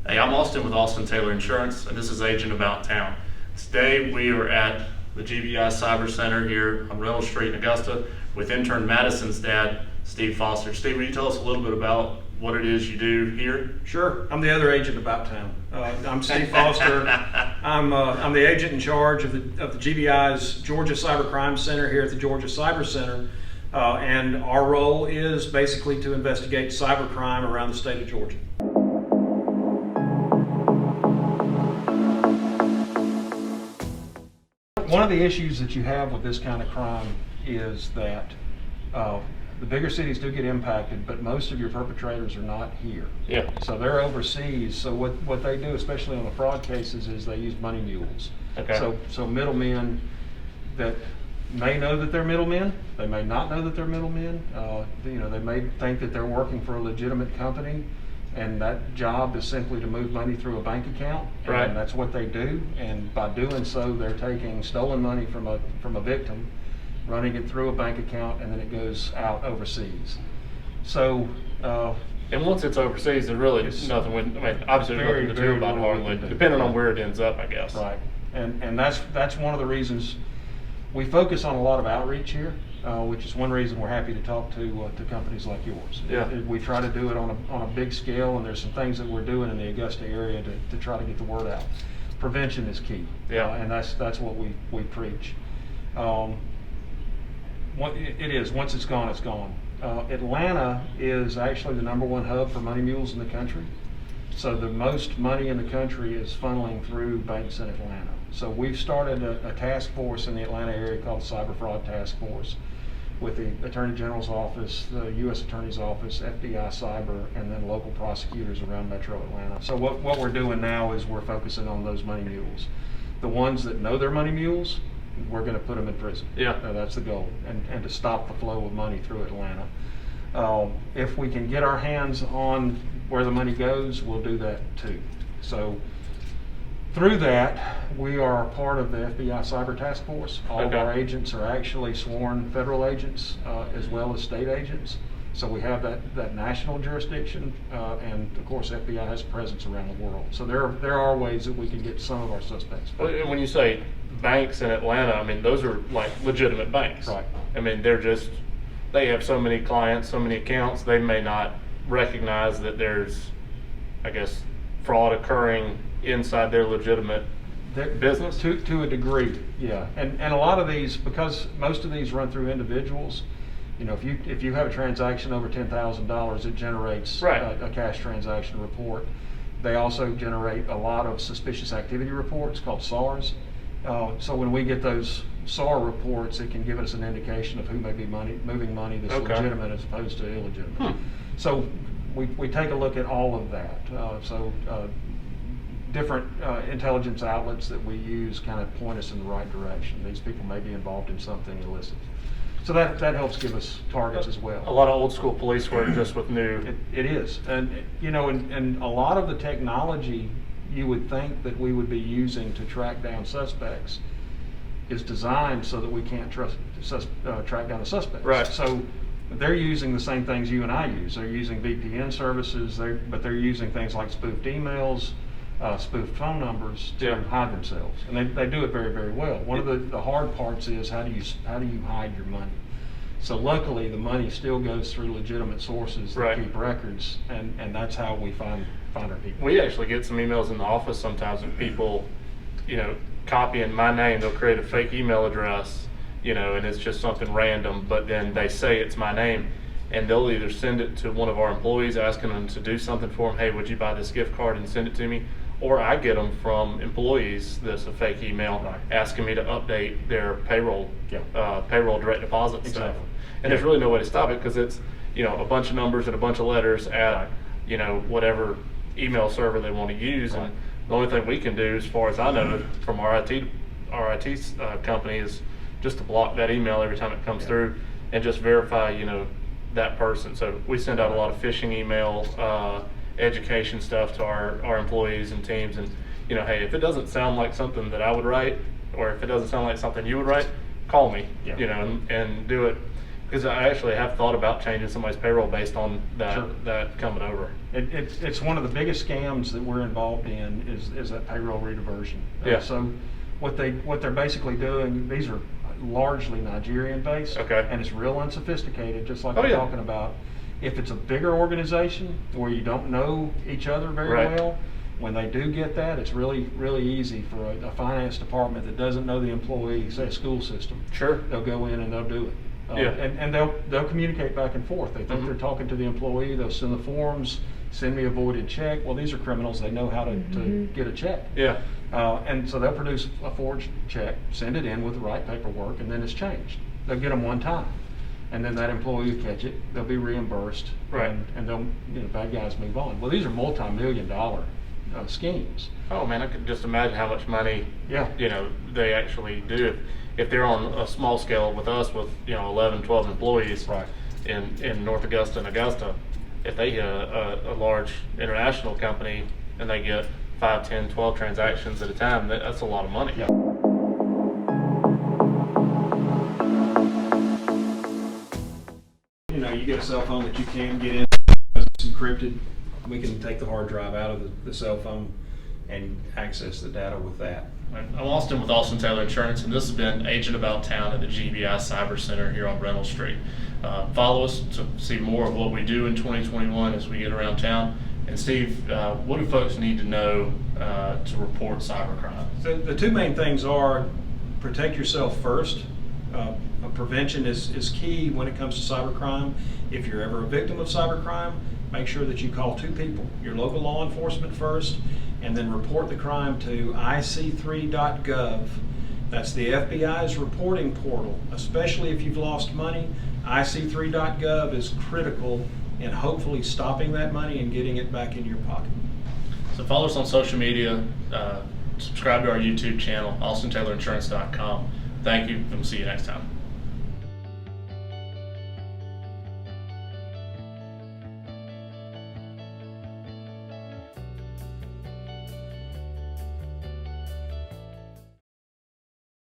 Hey, I'm Austin with Austin Taylor Insurance, and this is Agent About Town. Today we are at the GBI Cyber Center here on Reynolds Street in Augusta with intern Madison's dad, Steve Foster. Steve, will you tell us a little bit about what it is you do here? Sure. I'm the other agent about town. I'm Steve Foster. I'm the agent in charge of the GBI's Georgia Cyber Crime Center here at the Georgia Cyber Center. And our role is basically to investigate cybercrime around the state of Georgia. One of the issues that you have with this kind of crime is that the bigger cities do get impacted, but most of your perpetrators are not here. Yeah. So they're overseas. So what they do, especially on the fraud cases, is they use money mules. Okay. So middlemen that may know that they're middlemen, they may not know that they're middlemen. They may think that they're working for a legitimate company, and that job is simply to move money through a bank account. Right. And that's what they do. And by doing so, they're taking stolen money from a victim, running it through a bank account, and then it goes out overseas. So. And once it's overseas, there's really nothing. Obviously, there's nothing to do about it hardly, depending on where it ends up, I guess. Right. And that's one of the reasons we focus on a lot of outreach here, which is one reason we're happy to talk to companies like yours. Yeah. We try to do it on a big scale, and there's some things that we're doing in the Augusta area to try to get the word out. Prevention is key. Yeah. And that's what we preach. It is. Once it's gone, it's gone. Atlanta is actually the #1 hub for money mules in the country. So the most money in the country is funneling through banks in Atlanta. So we've started a task force in the Atlanta area called the Cyber Fraud Task Force with the Attorney General's office, the U.S. Attorney's office, FBI Cyber, and then local prosecutors around Metro Atlanta. So what we're doing now is we're focusing on those money mules. The ones that know they're money mules, we're going to put them in prison. Yeah. That's the goal, and to stop the flow of money through Atlanta. If we can get our hands on where the money goes, we'll do that too. So through that, we are part of the FBI Cyber Task Force. All of our agents are actually sworn federal agents as well as state agents. So we have that national jurisdiction, and of course FBI has a presence around the world. So there are ways that we can get some of our suspects. Well, when you say banks in Atlanta, I mean, those are like legitimate banks. Right. I mean, they have so many clients, so many accounts, they may not recognize that there's, I guess, fraud occurring inside their legitimate business. To a degree, yeah. And a lot of these, because most of these run through individuals, if you have a transaction over $10,000, it generates a cash transaction report. They also generate a lot of suspicious activity reports called SARs. So when we get those SAR reports, it can give us an indication of who may be moving money that's legitimate as opposed to illegitimate. So we take a look at all of that. Different intelligence outlets that we use kind of point us in the right direction. These people may be involved in something illicit. So that helps give us targets as well. A lot of old school police work just with new. It is. And a lot of the technology you would think that we would be using to track down suspects is designed so that we can't track down the suspects. Right. So they're using the same things you and I use. They're using VPN services, but they're using things like spoofed emails, spoofed phone numbers to hide themselves, and they do it very, very well. One of the hard parts is how do you hide your money? So luckily, the money still goes through legitimate sources that keep records, and that's how we find our people. We actually get some emails in the office sometimes of people, copying my name. They'll create a fake email address, and it's just something random, but then they say it's my name, and they'll either send it to one of our employees asking them to do something for them. Hey, would you buy this gift card and send it to me? Or I get them from employees that's a fake email asking me to update their payroll direct deposit stuff. And there's really no way to stop it because it's a bunch of numbers and a bunch of letters at whatever email server they want to use. And the only thing we can do, as far as I know, from our IT company is just to block that email every time it comes through and just verify that person. So we send out a lot of phishing email, education stuff to our employees and teams, and hey, if it doesn't sound like something that I would write, or if it doesn't sound like something you would write, call me, and do it. Because I actually have thought about changing somebody's payroll based on that, Sure. that coming over. It's one of the biggest scams that we're involved in is that payroll rediversion. Yeah. So what they're basically doing, these are largely Nigerian based. Okay. And it's real unsophisticated, just like Oh, we're yeah. talking about. If it's a bigger organization where you don't know each other very Right. well, when they do get that, it's really, really easy for a finance department that doesn't know the employee, say a school system. Sure. They'll go in and they'll do it. Yeah. And they'll communicate back and forth. They think Mhm. they're talking to the employee, they'll send the forms, send me a voided check. Well, these are criminals, they know how to get a check. Yeah. And so they'll produce a forged check, send it in with the right paperwork, and then it's changed. They'll get them one time. And then that employee will catch it, they'll be reimbursed. Right. And they'll, bad guys move on. Well, these are multi-million-dollar schemes. Oh man, I could just imagine how much money, Yeah. they actually do. If they're on a small scale with us with, 11, 12 employees Right. in North Augusta and Augusta, if they hit a large international company and they get 5, 10, 12 transactions at a time, that's a lot of money. Yeah. You get a cell phone that you can get in, it's encrypted. We can take the hard drive out of the cell phone and access the data with that. I'm Austin with Austin Taylor Insurance, and this has been Agent About Town at the GBI Cyber Center here on Reynolds Street. Follow us to see more of what we do in 2021 as we get around town. And Steve, what do folks need to know to report cybercrime? So the two main things are protect yourself first. Prevention is key when it comes to cybercrime. If you're ever a victim of cybercrime, make sure that you call two people, your local law enforcement first, and then report the crime to ic3.gov. That's the FBI's reporting portal. Especially if you've lost money, ic3.gov is critical in hopefully stopping that money and getting it back in your pocket. So follow us on social media, subscribe to our YouTube channel, AustinTaylorInsurance.com. Thank you, and we'll see you next time.